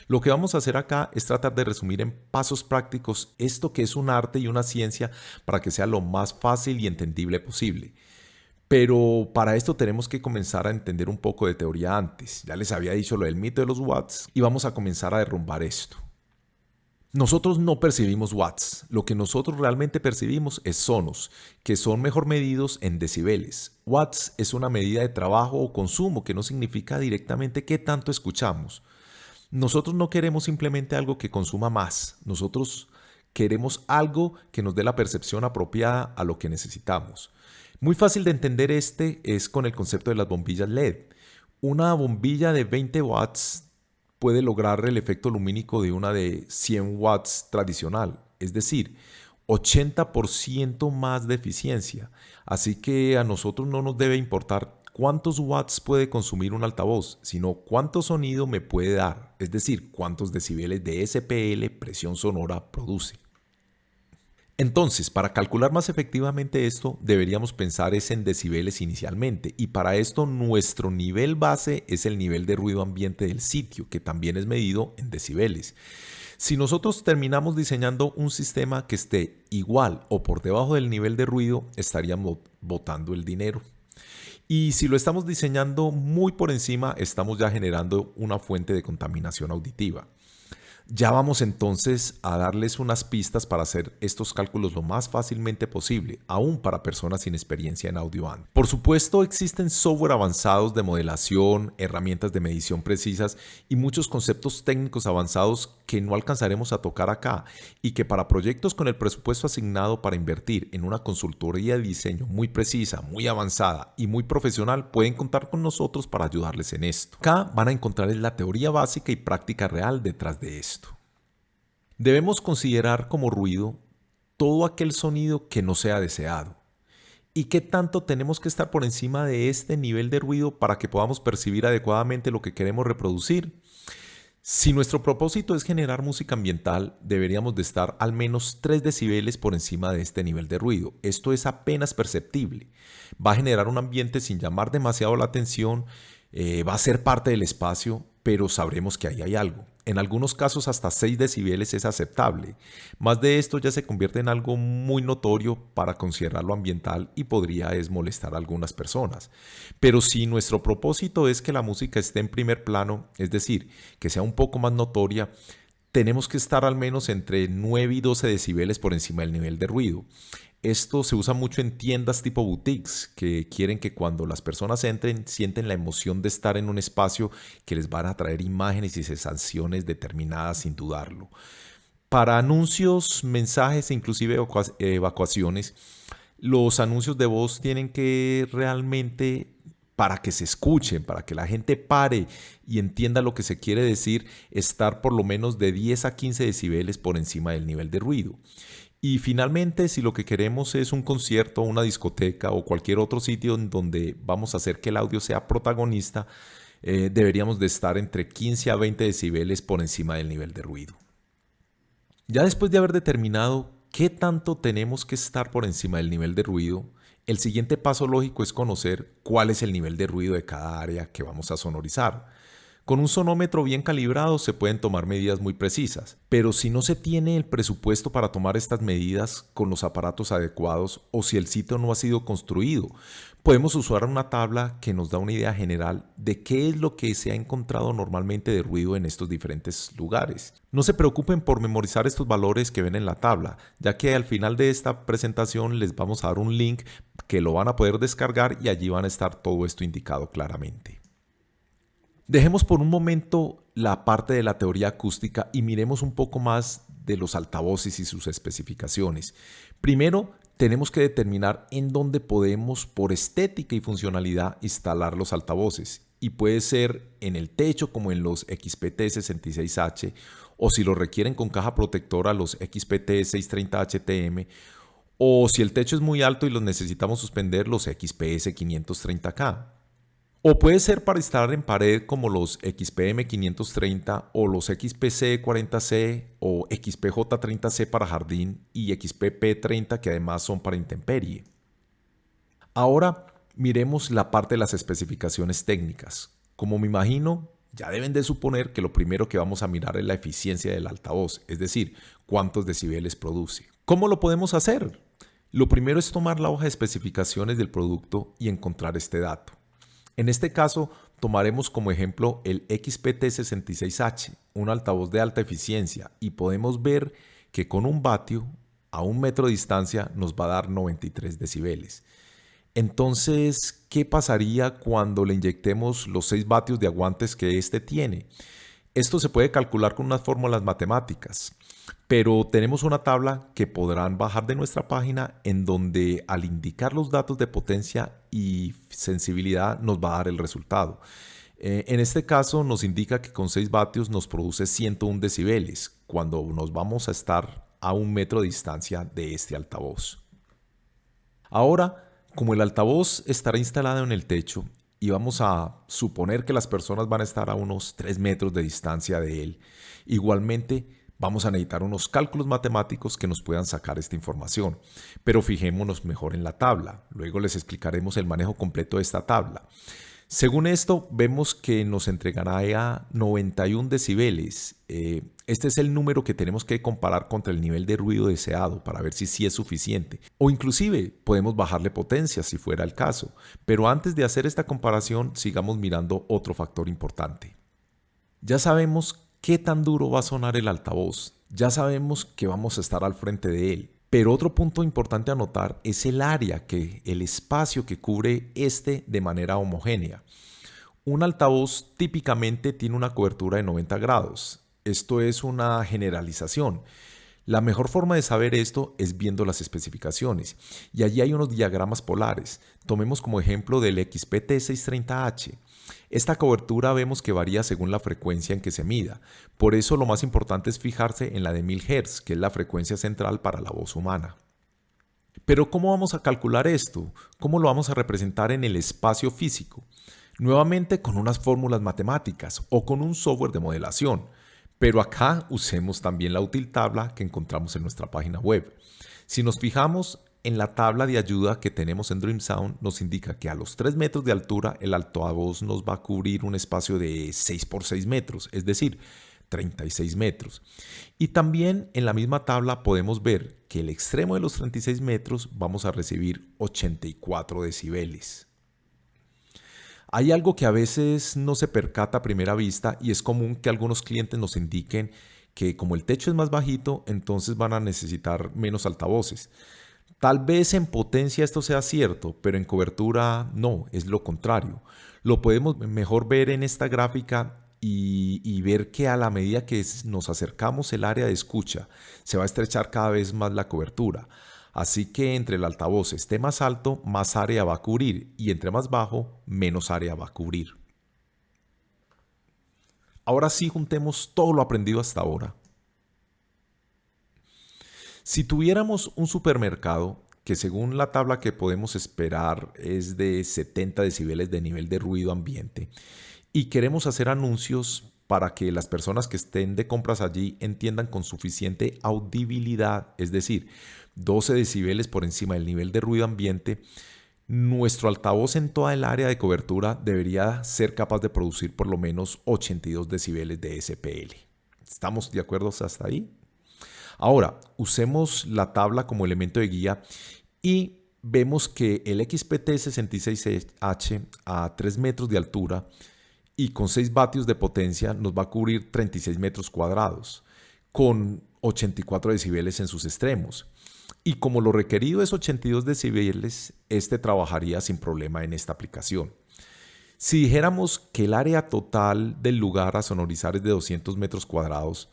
Lo que vamos a hacer acá es tratar de resumir en pasos prácticos esto que es un arte y una ciencia para que sea lo más fácil y entendible posible. Pero para esto tenemos que comenzar a entender un poco de teoría antes. Ya les había dicho lo del mito de los watts y vamos a comenzar a derrumbar esto. Nosotros no percibimos watts, lo que nosotros realmente percibimos es sonos, que son mejor medidos en decibeles. Watts es una medida de trabajo o consumo que no significa directamente qué tanto escuchamos. Nosotros no queremos simplemente algo que consuma más, nosotros queremos algo que nos dé la percepción apropiada a lo que necesitamos. Muy fácil de entender este es con el concepto de las bombillas LED. Una bombilla de 20 watts puede lograr el efecto lumínico de una de 100 watts tradicional, es decir, 80% más de eficiencia. Así que a nosotros no nos debe importar cuántos watts puede consumir un altavoz, sino cuánto sonido me puede dar, es decir, cuántos decibeles de SPL, presión sonora, produce. Entonces, para calcular más efectivamente esto, deberíamos pensar es en decibeles inicialmente, y para esto nuestro nivel base es el nivel de ruido ambiente del sitio, que también es medido en decibeles. Si nosotros terminamos diseñando un sistema que esté igual o por debajo del nivel de ruido, estaríamos botando el dinero. Y si lo estamos diseñando muy por encima, estamos ya generando una fuente de contaminación auditiva. Ya vamos entonces a darles unas pistas para hacer estos cálculos lo más fácilmente posible, aún para personas sin experiencia en audio band. Por supuesto, existen software avanzados de modelación, herramientas de medición precisas y muchos conceptos técnicos avanzados que no alcanzaremos a tocar acá y que para proyectos con el presupuesto asignado para invertir en una consultoría de diseño muy precisa, muy avanzada y muy profesional pueden contar con nosotros para ayudarles en esto. Acá van a encontrar la teoría básica y práctica real detrás de esto. Debemos considerar como ruido todo aquel sonido que no sea deseado. ¿Y qué tanto tenemos que estar por encima de este nivel de ruido para que podamos percibir adecuadamente lo que queremos reproducir? Si nuestro propósito es generar música ambiental, deberíamos de estar al menos 3 decibeles por encima de este nivel de ruido. Esto es apenas perceptible. Va a generar un ambiente sin llamar demasiado la atención, va a ser parte del espacio, pero sabremos que ahí hay algo. En algunos casos hasta 6 decibeles es aceptable. Más de esto ya se convierte en algo muy notorio para considerarlo ambiental y podría molestar a algunas personas. Pero si nuestro propósito es que la música esté en primer plano, es decir, que sea un poco más notoria, tenemos que estar al menos entre 9 y 12 decibeles por encima del nivel de ruido. Esto se usa mucho en tiendas tipo boutiques que quieren que cuando las personas entren sienten la emoción de estar en un espacio que les van a traer imágenes y sensaciones determinadas sin dudarlo. Para anuncios, mensajes e inclusive evacuaciones, los anuncios de voz tienen que realmente, para que se escuchen, para que la gente pare y entienda lo que se quiere decir, estar por lo menos de 10 a 15 decibeles por encima del nivel de ruido. Y finalmente, si lo que queremos es un concierto, una discoteca o cualquier otro sitio en donde vamos a hacer que el audio sea protagonista, deberíamos de estar entre 15 a 20 decibeles por encima del nivel de ruido. Ya después de haber determinado qué tanto tenemos que estar por encima del nivel de ruido, el siguiente paso lógico es conocer cuál es el nivel de ruido de cada área que vamos a sonorizar. Con un sonómetro bien calibrado se pueden tomar medidas muy precisas, pero si no se tiene el presupuesto para tomar estas medidas con los aparatos adecuados o si el sitio no ha sido construido, podemos usar una tabla que nos da una idea general de qué es lo que se ha encontrado normalmente de ruido en estos diferentes lugares. No se preocupen por memorizar estos valores que ven en la tabla, ya que al final de esta presentación les vamos a dar un link que lo van a poder descargar y allí van a estar todo esto indicado claramente. Dejemos por un momento la parte de la teoría acústica y miremos un poco más de los altavoces y sus especificaciones. Primero, tenemos que determinar en dónde podemos, por estética y funcionalidad, instalar los altavoces. Y puede ser en el techo como en los XPT66H o si lo requieren con caja protectora los XPT630HTM o si el techo es muy alto y los necesitamos suspender los XPS530K. O puede ser para instalar en pared como los XPM530 o los XPC40C o XPJ30C para jardín y XPP30 que además son para intemperie. Ahora miremos la parte de las especificaciones técnicas. Como me imagino, Ya deben de suponer que lo primero que vamos a mirar es la eficiencia del altavoz, es decir, cuántos decibeles produce. ¿Cómo lo podemos hacer? Lo primero es tomar la hoja de especificaciones del producto y encontrar este dato. En este caso, tomaremos como ejemplo el XPT66H, un altavoz de alta eficiencia, y podemos ver que con un vatio a 1 metro de distancia nos va a dar 93 decibeles. Entonces, ¿qué pasaría cuando le inyectemos los 6 vatios de aguantes que este tiene? Esto se puede calcular con unas fórmulas matemáticas, pero tenemos una tabla que podrán bajar de nuestra página en donde al indicar los datos de potencia y sensibilidad nos va a dar el resultado. En este caso nos indica que con 6 vatios nos produce 101 decibeles cuando nos vamos a estar a 1 metro de distancia de este altavoz. Ahora, como el altavoz estará instalado en el techo y vamos a suponer que las personas van a estar a unos 3 metros de distancia de él, igualmente vamos a necesitar unos cálculos matemáticos que nos puedan sacar esta información. Pero fijémonos mejor en la tabla. Luego les explicaremos el manejo completo de esta tabla. Según esto, vemos que nos entregará a 91 decibeles. Este es el número que tenemos que comparar contra el nivel de ruido deseado para ver si sí es suficiente. O inclusive podemos bajarle potencia si fuera el caso. Pero antes de hacer esta comparación, sigamos mirando otro factor importante. Ya sabemos qué tan duro va a sonar el altavoz. Ya sabemos que vamos a estar al frente de él. Pero otro punto importante a notar es el área, el espacio que cubre este de manera homogénea. Un altavoz típicamente tiene una cobertura de 90 grados. Esto es una generalización. La mejor forma de saber esto es viendo las especificaciones. Y allí hay unos diagramas polares. Tomemos como ejemplo del XPT630H. Esta cobertura vemos que varía según la frecuencia en que se mida. Por eso lo más importante es fijarse en la de 1000 Hz, que es la frecuencia central para la voz humana. Pero ¿cómo vamos a calcular esto? ¿Cómo lo vamos a representar en el espacio físico? Nuevamente con unas fórmulas matemáticas o con un software de modelación. Pero acá usemos también la útil tabla que encontramos en nuestra página web. Si nos fijamos en la tabla de ayuda que tenemos en DreamSound, nos indica que a los 3 metros de altura el altavoz nos va a cubrir un espacio de 6 por 6 metros, es decir, 36 metros. Y también en la misma tabla podemos ver que el extremo de los 36 metros vamos a recibir 84 decibeles. Hay algo que a veces no se percata a primera vista y es común que algunos clientes nos indiquen que como el techo es más bajito, entonces van a necesitar menos altavoces. Tal vez en potencia esto sea cierto, pero en cobertura no, es lo contrario. Lo podemos mejor ver en esta gráfica y ver que a la medida que nos acercamos el área de escucha, se va a estrechar cada vez más la cobertura. Así que entre el altavoz esté más alto, más área va a cubrir y entre más bajo, menos área va a cubrir. Ahora sí juntemos todo lo aprendido hasta ahora. Si tuviéramos un supermercado que según la tabla que podemos esperar es de 70 decibeles de nivel de ruido ambiente y queremos hacer anuncios para que las personas que estén de compras allí entiendan con suficiente audibilidad, es decir, 12 decibeles por encima del nivel de ruido ambiente, nuestro altavoz en toda el área de cobertura debería ser capaz de producir por lo menos 82 decibeles de SPL. ¿Estamos de acuerdo hasta ahí? Ahora, usemos la tabla como elemento de guía y vemos que el XPT66H a 3 metros de altura y con 6 vatios de potencia nos va a cubrir 36 metros cuadrados con 84 decibeles en sus extremos. Y como lo requerido es 82 decibeles, este trabajaría sin problema en esta aplicación. Si dijéramos que el área total del lugar a sonorizar es de 200 metros cuadrados,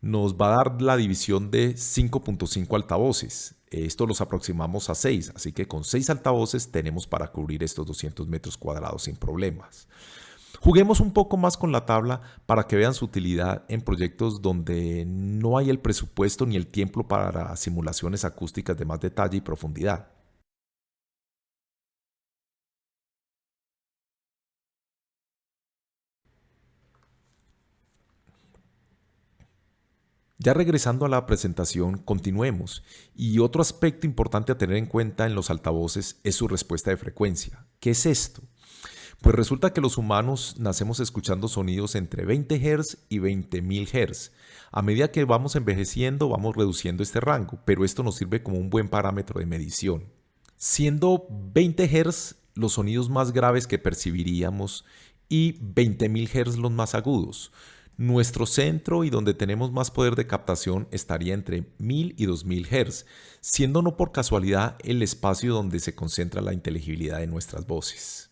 nos va a dar la división de 5.5 altavoces. Esto los aproximamos a 6, así que con 6 altavoces tenemos para cubrir estos 200 metros cuadrados sin problemas. Juguemos un poco más con la tabla para que vean su utilidad en proyectos donde no hay el presupuesto ni el tiempo para simulaciones acústicas de más detalle y profundidad. Ya regresando a la presentación, continuemos. Y otro aspecto importante a tener en cuenta en los altavoces es su respuesta de frecuencia. ¿Qué es esto? Pues resulta que los humanos nacemos escuchando sonidos entre 20 Hz y 20.000 Hz. A medida que vamos envejeciendo, vamos reduciendo este rango, pero esto nos sirve como un buen parámetro de medición. Siendo 20 Hz los sonidos más graves que percibiríamos y 20.000 Hz los más agudos. Nuestro centro y donde tenemos más poder de captación estaría entre 1000 y 2000 Hz, siendo no por casualidad el espacio donde se concentra la inteligibilidad de nuestras voces.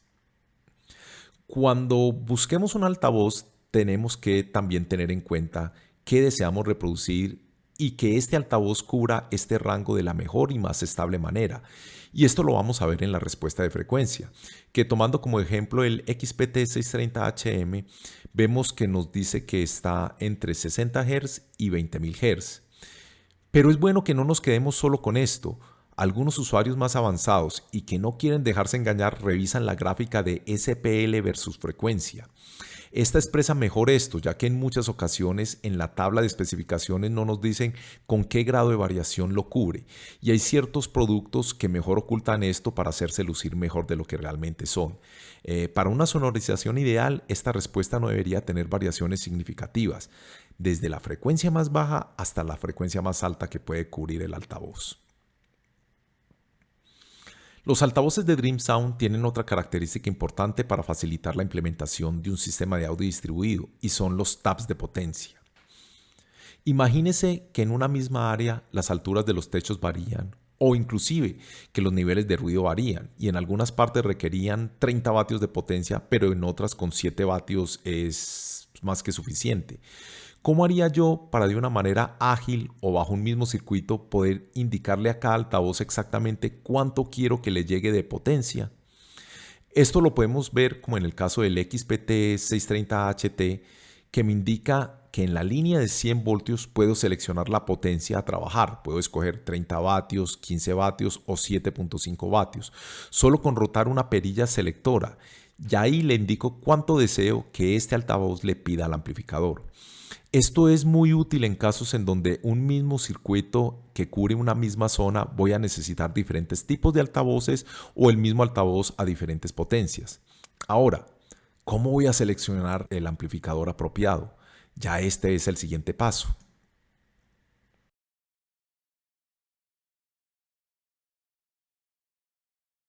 Cuando busquemos un altavoz, tenemos que también tener en cuenta qué deseamos reproducir y que este altavoz cubra este rango de la mejor y más estable manera. Y esto lo vamos a ver en la respuesta de frecuencia, que tomando como ejemplo el XPT630HM, vemos que nos dice que está entre 60 Hz y 20.000 Hz. Pero es bueno que no nos quedemos solo con esto. Algunos usuarios más avanzados y que no quieren dejarse engañar revisan la gráfica de SPL versus frecuencia. Esta expresa mejor esto, ya que en muchas ocasiones en la tabla de especificaciones no nos dicen con qué grado de variación lo cubre, y hay ciertos productos que mejor ocultan esto para hacerse lucir mejor de lo que realmente son. Para una sonorización ideal, esta respuesta no debería tener variaciones significativas, desde la frecuencia más baja hasta la frecuencia más alta que puede cubrir el altavoz. Los altavoces de Dream Sound tienen otra característica importante para facilitar la implementación de un sistema de audio distribuido y son los taps de potencia. Imagínese que en una misma área las alturas de los techos varían o inclusive que los niveles de ruido varían y en algunas partes requerían 30 vatios de potencia, pero en otras con 7 vatios es más que suficiente. ¿Cómo haría yo para de una manera ágil o bajo un mismo circuito poder indicarle a cada altavoz exactamente cuánto quiero que le llegue de potencia? Esto lo podemos ver como en el caso del XPT630HT, que me indica que en la línea de 100 voltios puedo seleccionar la potencia a trabajar. Puedo escoger 30 vatios, 15 vatios o 7.5 vatios, solo con rotar una perilla selectora. Y ahí le indico cuánto deseo que este altavoz le pida al amplificador. Esto es muy útil en casos en donde un mismo circuito que cubre una misma zona voy a necesitar diferentes tipos de altavoces o el mismo altavoz a diferentes potencias. Ahora, ¿cómo voy a seleccionar el amplificador apropiado? Ya este es el siguiente paso.